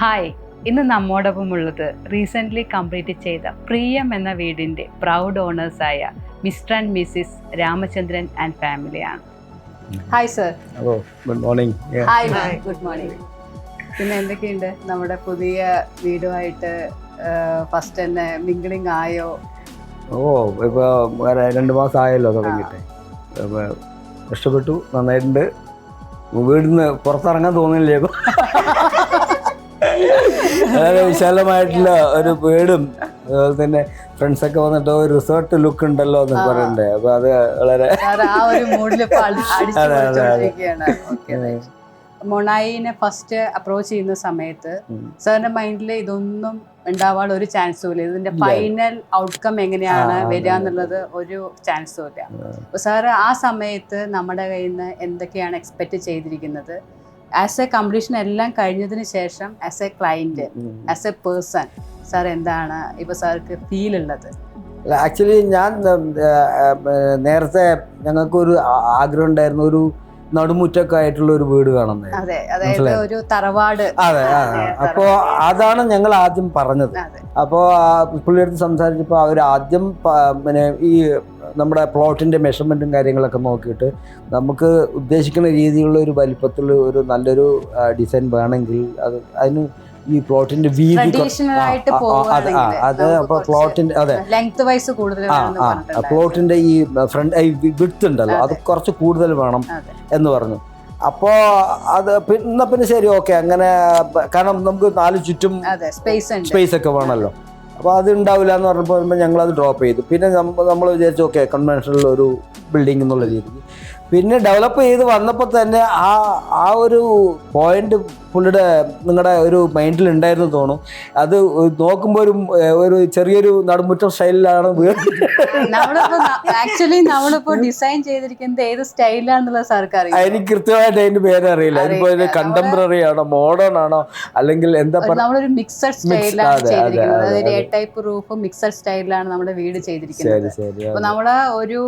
Hi, ഇന്ന് നമ്മോടൊപ്പമുള്ളത് recently complete ചെയ്ത പ്രിയം എന്ന വീടിൻ്റെ പ്രൗഡ് ഓണേഴ്സായ Mister and Mrs Ramachandran and ഫാമിലിയാണ്. Hi sir. Good morning. Hi, good morning. പിന്നെ എന്തൊക്കെയുണ്ട് നമ്മുടെ പുതിയ വീടുമായിട്ട് ഫസ്റ്റ് തന്നെ മിങ്കിളിങ് ആയോ? ഇപ്പോൾ 2 മാസം ആയല്ലോ തുടങ്ങിയിട്ട്. ഇഷ്ടപ്പെട്ടു, നന്നായിട്ടുണ്ട്. വീടിന്ന് പുറത്തിറങ്ങാൻ തോന്നില്ലേ? വളരെ വിശാലമായിട്ടുള്ള ഒരു വീടും അതുപോലെ തന്നെ ഫ്രണ്ട്സൊക്കെ വന്നിട്ട് ഒരു റിസോർട്ട് ലുക്ക് ഉണ്ടല്ലോ എന്ന് പറയണ്ടേ. അപ്പൊ അത് വളരെ മൊണായിനെ ഫസ്റ്റ് അപ്രോച്ച് ചെയ്യുന്ന സമയത്ത് സാറിന്റെ മൈൻഡിൽ ഇതൊന്നും ഉണ്ടാവാനുള്ള ഒരു ചാൻസും ഇല്ല. ഇതിന്റെ ഫൈനൽ ഔട്ട്കം എങ്ങനെയാണ് വരിക എന്നുള്ളത് ഒരു ചാൻസും ഇല്ല. അപ്പൊ സാറ് ആ സമയത്ത് നമ്മുടെ കയ്യിൽ നിന്ന് എന്തൊക്കെയാണ് എക്സ്പെക്ട് ചെയ്തിരിക്കുന്നത്? ആസ് എ കംപ്ലീഷൻ എല്ലാം കഴിഞ്ഞതിന് ശേഷം as A client, as A person sir എന്താണ് ഇപ്പൊ സാർക്ക് ഫീൽ ഉള്ളത്? ആക്ച്വലി ഞാൻ നേരത്തെ ഞങ്ങൾക്കൊരു ആഗ്രഹം ഉണ്ടായിരുന്നു, ഒരു നടുമുറ്റൊക്കെ ആയിട്ടുള്ള ഒരു വീട് കാണുന്നത്. അതെ, അതായത് ഒരു തറവാട്. അതെ, അപ്പോൾ അതാണ് ഞങ്ങൾ ആദ്യം പറഞ്ഞത്. അപ്പോൾ പുള്ളിയെടുത്ത് സംസാരിച്ചപ്പോൾ അവർ ആദ്യം പിന്നെ ഈ നമ്മുടെ പ്ലോട്ടിൻ്റെ മെഷർമെൻറ്റും കാര്യങ്ങളൊക്കെ നോക്കിയിട്ട് നമുക്ക് ഉദ്ദേശിക്കുന്ന രീതിയിലുള്ള ഒരു വലിപ്പത്തിലുള്ള ഒരു നല്ലൊരു ഡിസൈൻ വേണമെങ്കിൽ അതിന് ഈ പ്ലോട്ടിന്റെ വീതി അപ്പോൾ പ്ലോട്ടിന്റെ പ്ലോട്ടിന്റെ ഈ ഫ്രണ്ട് വിഡ്ത്ത് ഉണ്ടല്ലോ അത് കുറച്ച് കൂടുതൽ വേണം എന്ന് പറഞ്ഞു. അപ്പോൾ അത് പിന്നെ ശരി, ഓക്കെ, അങ്ങനെ, കാരണം നമുക്ക് 4 ചുറ്റും സ്പേസ് ഒക്കെ വേണമല്ലോ. അപ്പോൾ അത് ഉണ്ടാവില്ല എന്ന് പറഞ്ഞപ്പോൾ ഞങ്ങളത് ഡ്രോപ്പ് ചെയ്തു. പിന്നെ നമ്മൾ വിചാരിച്ചു ഓക്കെ, കൺവെൻഷണൽ ഒരു ബിൽഡിംഗ് എന്നുള്ള രീതിക്ക്. പിന്നെ ഡെവലപ്പ് ചെയ്ത് വന്നപ്പോൾ തന്നെ ആ ഒരു പോയിന്റ് പുള്ളിയുടെ നിങ്ങളുടെ ഒരു മൈൻഡിൽ ഉണ്ടായിരുന്നു തോന്നും. അത് നോക്കുമ്പോൾ ഒരു ചെറിയൊരു നടുമുറ്റം സ്റ്റൈലിലാണ് വീട്. ആക്ച്വലി നമ്മളിപ്പോ ഡിസൈൻ ചെയ്തിരിക്കുന്നത് ഏത് സ്റ്റൈലാണെന്നുള്ളത് സാർക്ക് അറിയാം. എനിക്ക് കൃത്യമായിട്ട് അതിന്റെ പേരറിയില്ല. അതിപ്പോ കണ്ടംപററി ആണോ മോഡേൺ ആണോ അല്ലെങ്കിൽ എന്താ പറയുക, നമ്മളൊരു മിക്സഡ് സ്റ്റൈലാണ് ചെയ്തിരിക്കുന്നത്. അതായത് എ ടൈപ്പ് റൂഫ് മിക്സഡ് സ്റ്റൈലിലാണ് നമ്മുടെ വീട് ചെയ്തിരിക്കുന്നത്. അപ്പൊ നമ്മള് ഒരു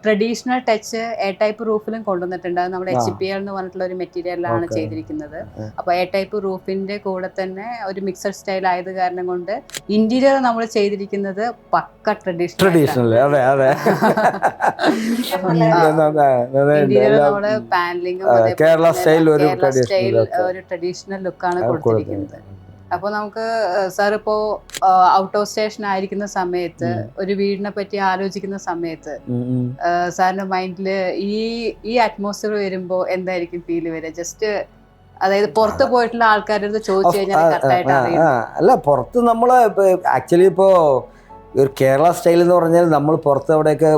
ട്രഡീഷണൽ ടച്ച് എ ടൈപ്പ് റൂഫിലും കൊണ്ടുവന്നിട്ടുണ്ട്. നമ്മുടെ HPL എന്ന് പറഞ്ഞിട്ടുള്ള ഒരു മെറ്റീരിയലാണ് ചെയ്തിരിക്കുന്നത്. അപ്പൊ എ ടൈപ്പ് റൂഫിന്റെ കൂടെ തന്നെ ഒരു മിക്സഡ് സ്റ്റൈൽ ആയത് കാരണം കൊണ്ട് ഇന്റീരിയർ നമ്മൾ ചെയ്തിരിക്കുന്നത് പക്ക ട്രഡീഷണൽ. ഇന്റീരിയർ നമ്മള് പാനലിംഗും കേരള സ്റ്റൈൽ ഒരു ട്രഡീഷണൽ ലുക്കാണ് കൊടുത്തിരിക്കുന്നത്. അപ്പൊ നമുക്ക് സാർ ഇപ്പോ ഔട്ട് ഓഫ് സ്റ്റേഷൻ ആയിരിക്കുന്ന സമയത്ത് ഒരു വീടിനെ പറ്റി ആലോചിക്കുന്ന സമയത്ത് സാറിന്റെ മൈൻഡില് ഈ അറ്റ്മോസ്ഫിയർ വരുമ്പോ എന്തായിരിക്കും ഫീൽ വരിക? ജസ്റ്റ് അതായത് പുറത്ത് പോയിട്ടുള്ള ആൾക്കാരുടെ അടുത്ത് ചോദിച്ചു കഴിഞ്ഞാൽ കറക്റ്റായിട്ട് അറിയാം. അല്ല, പുറത്ത് നമ്മള് ആക്ച്വലി ഇപ്പോ ഒരു കേരള സ്റ്റൈൽ എന്ന് പറഞ്ഞാൽ നമ്മൾ പുറത്ത് അവിടെയൊക്കെ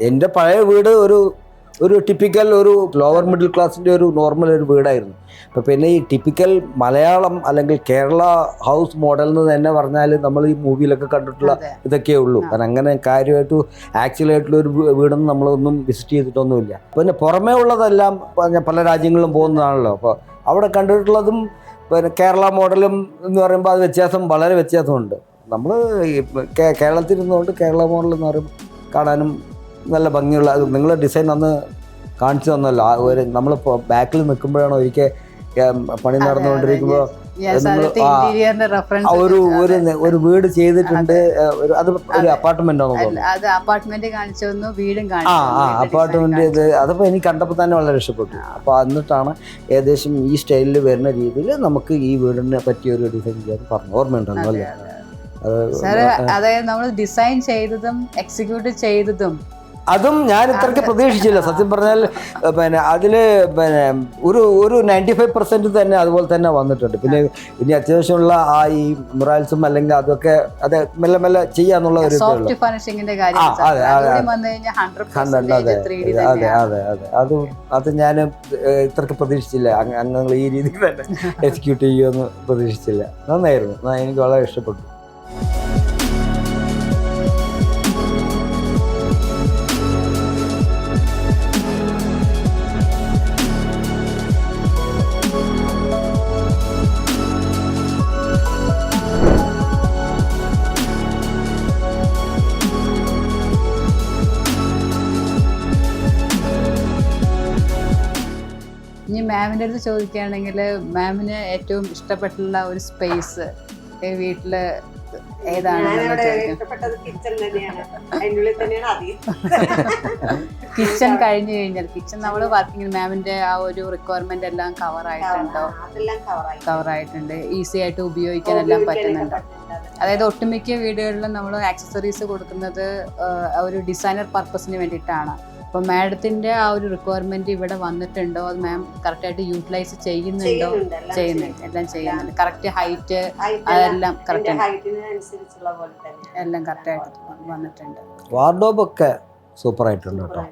എൻ്റെ പഴയ വീട് ഒരു ടിപ്പിക്കൽ ഒരു ലോവർ മിഡിൽ ക്ലാസിൻ്റെ ഒരു നോർമൽ ഒരു വീടായിരുന്നു. അപ്പോൾ പിന്നെ ഈ ടിപ്പിക്കൽ മലയാളം അല്ലെങ്കിൽ കേരള ഹൗസ് മോഡൽ എന്ന് തന്നെ പറഞ്ഞാൽ നമ്മൾ ഈ മൂവിയിലൊക്കെ കണ്ടിട്ടുള്ള ഇതൊക്കെ ഉള്ളൂ. കാരണം അങ്ങനെ കാര്യമായിട്ട് ആക്ച്വലായിട്ടുള്ള ഒരു വീടൊന്നും നമ്മളൊന്നും വിസിറ്റ് ചെയ്തിട്ടൊന്നുമില്ല. പിന്നെ പുറമേ ഉള്ളതെല്ലാം പല രാജ്യങ്ങളിലും പോകുന്നതാണല്ലോ. അപ്പോൾ അവിടെ കണ്ടിട്ടുള്ളതും പിന്നെ കേരള മോഡലും എന്ന് പറയുമ്പോൾ അത് വളരെ വ്യത്യാസമുണ്ട്. നമ്മൾ കേരളത്തിലിരുന്നുകൊണ്ട് കേരള മോഡൽ എന്ന് പറയുമ്പോൾ കാണാനും നല്ല ഭംഗിയുള്ള നിങ്ങളെ ഡിസൈൻ അന്ന് കാണിച്ചു തന്നല്ലോ. നമ്മളിപ്പോൾ ബാക്കിൽ നിൽക്കുമ്പോഴാണോ ഒരിക്കൽ പണി നടന്നുകൊണ്ടിരിക്കുമ്പോൾ ഒരു വീട് ചെയ്തിട്ടുണ്ട്. അത് ഒരു അപ്പാർട്ട്മെന്റ് ആണോ? അപ്പാർട്ട്മെന്റ് ഇത് അതപ്പോ എനിക്ക് കണ്ടപ്പോൾ തന്നെ വളരെ ഇഷ്ടപ്പെട്ടു. അപ്പൊ എന്നിട്ടാണ് ഏകദേശം ഈ സ്റ്റൈലിൽ വരുന്ന രീതിയിൽ നമുക്ക് ഈ വീടിനെ പറ്റിയ ഒരു ഡിസൈൻ ചെയ്യാൻ പറഞ്ഞു. ഓർമ്മയുണ്ടല്ലോ അല്ലേ? അതായത് നമ്മൾ ഡിസൈൻ ചെയ്തതും എക്സിക്യൂട്ട് ചെയ്തതും അതും ഞാൻ ഇത്രയ്ക്ക് പ്രതീക്ഷിച്ചില്ല സത്യം പറഞ്ഞാൽ. പിന്നെ അതിൽ പിന്നെ ഒരു 95% തന്നെ അതുപോലെ തന്നെ വന്നിട്ടുണ്ട്. പിന്നെ ഇനി അത്യാവശ്യമുള്ള ഈ മുറാൽസും അല്ലെങ്കിൽ അതൊക്കെ അത് മെല്ലെ മെല്ലെ ചെയ്യാന്നുള്ള ഒരു അത് ഞാൻ ഇത്രയ്ക്ക് പ്രതീക്ഷിച്ചില്ല. അംഗങ്ങൾ ഈ രീതിയിൽ തന്നെ എക്സിക്യൂട്ട് ചെയ്യുമെന്ന് പ്രതീക്ഷിച്ചില്ല. നന്നായിരുന്നു, എനിക്ക് വളരെ ഇഷ്ടപ്പെട്ടു. ഇനി മാമിൻ്റെ അടുത്ത് ചോദിക്കുകയാണെങ്കിൽ മാമിന് ഏറ്റവും ഇഷ്ടപ്പെട്ടുള്ള ഒരു സ്പേസ് വീട്ടില് ഏതാണ്? കിച്ചൺ കഴിഞ്ഞു കഴിഞ്ഞാൽ കിച്ചൺ നമ്മൾ വർക്കിംഗ് മാമിന്റെ ആ ഒരു റിക്വയർമെന്റ് എല്ലാം കവർ ആയിട്ടുണ്ട്, ഈസി ആയിട്ട് ഉപയോഗിക്കാൻ എല്ലാം പറ്റുന്നുണ്ട്. അതായത് ഒട്ടുമിക്ക വീടുകളിലും നമ്മൾ ആക്സസറീസ് കൊടുക്കുന്നത് ഒരു ഡിസൈനർ പർപ്പസിന് വേണ്ടിയിട്ടാണ്. അപ്പോൾ മാഡത്തിന്റെ ആ ഒരു റിക്വയർമെന്റ് ഇവിടെ വന്നിട്ടുണ്ടോ, അത് മാം കറക്റ്റായിട്ട് യൂട്ടിലൈസ് ചെയ്യുന്നുണ്ടോ? എല്ലാം ചെയ്യുന്നുണ്ട്. കറക്റ്റ് ഹൈറ്റ് അതെല്ലാം കറക്റ്റ് എല്ലാം കറക്റ്റായിട്ട് വന്നിട്ടുണ്ട്. വാർഡ്രോബ് ഒക്കെ സൂപ്പർ ആയിട്ടുണ്ട് കേട്ടോ.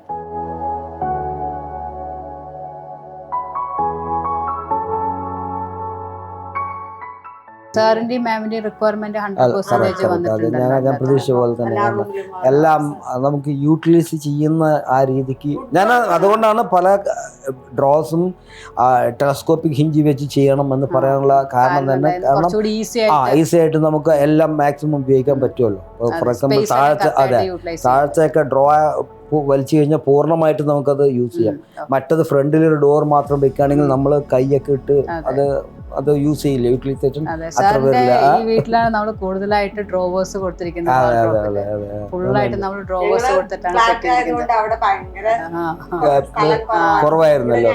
സാറിന്റെയും മാമിന്റെയും റിക്വയർമെന്റ് 100% വന്നിട്ടുണ്ട്. ഞാൻ പ്രതീക്ഷിച്ച പോലെ തന്നെ എല്ലാം നമുക്ക് യൂട്ടിലൈസ് ചെയ്യുന്ന ആ രീതിക്ക് ഞാൻ അതുകൊണ്ടാണ് പല ഡ്രോസും ടെലസ്കോപ്പിക് ഹിഞ്ചി വെച്ച് ചെയ്യണം എന്ന് പറയാനുള്ള കാരണം തന്നെ. കാരണം ഈസി ആയിട്ട് നമുക്ക് എല്ലാം മാക്സിമം ഉപയോഗിക്കാൻ പറ്റുമല്ലോ. ഫോർ എക്സാമ്പിൾ താഴത്തെയൊക്കെ ഡ്രോ വലിച്ചു കഴിഞ്ഞാൽ പൂർണ്ണമായിട്ട് നമുക്കത് യൂസ് ചെയ്യാം. മറ്റത് ഫ്രണ്ടിലൊരു ഡോർ മാത്രം വെക്കുകയാണെങ്കിൽ നമ്മൾ കൈയൊക്കെ ഇട്ട് അത് യൂസ് ചെയ്യില്ല. യൂട്ടിലൈസേഷൻ വീട്ടിലാണ് നമ്മൾ കൂടുതലായിട്ട് ഡ്രോവേഴ്സ് കൊടുത്തിരിക്കുന്നത്. ഫുള്ളായിട്ട് നമ്മൾ ഡ്രോവേഴ്സ് കൊടുത്തിട്ടാണ് കുറവായിരുന്നല്ലോ.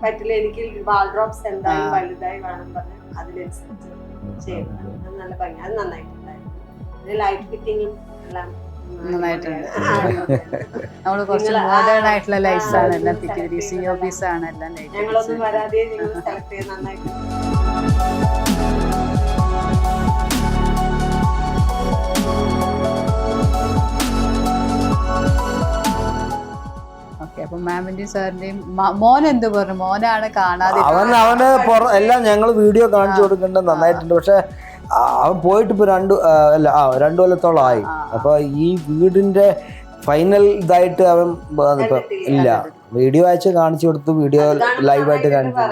പറ്റില്ല, എനിക്ക് വാൾഡ്രോബ്സ് എന്തായാലും വലുതായി വേണം പറഞ്ഞ് അതിനനുസരിച്ച് ചെയ്യണം. നല്ല ഭംഗി, അത് നന്നായിട്ടുണ്ടായിരുന്നു. ലൈറ്റ് ഫിറ്റിങ്ങും എല്ലാം നന്നായിട്ടുണ്ട്. നമ്മള് കുറച്ച് മോഡേൺ ആയിട്ടുള്ള ലൈറ്റ്സ് ആണ് എല്ലാം ഫിറ്റ് ചെയ്ത്, COBs ആണ് എല്ലാം ലൈറ്റ്. ഞങ്ങളൊന്നും വരാതെ നിങ്ങൾ സെലക്ട് ചെയ്ത് നന്നായിട്ട്. ഓക്കെ, അപ്പൊ മാമിന്റെയും സാറിന്റെയും മോൻ എന്ത് പറഞ്ഞു? മോനാണ് കാണാതെ അവന് എല്ലാം ഞങ്ങൾ വീഡിയോ കാണിച്ചു കൊടുക്കേണ്ടത് നന്നായിട്ടുണ്ട്. പക്ഷെ അവൻ പോയിട്ട് ഇപ്പൊ 2 കൊല്ലത്തോളം ആയി. അപ്പൊ ഈ വീടിന്റെ ഫൈനൽ ഇതായിട്ട് അവൻ ഇപ്പൊ ഇല്ല. വീഡിയോ അയച്ച് കാണിച്ചു കൊടുത്തു, വീഡിയോ ലൈവായിട്ട് കാണിച്ചു.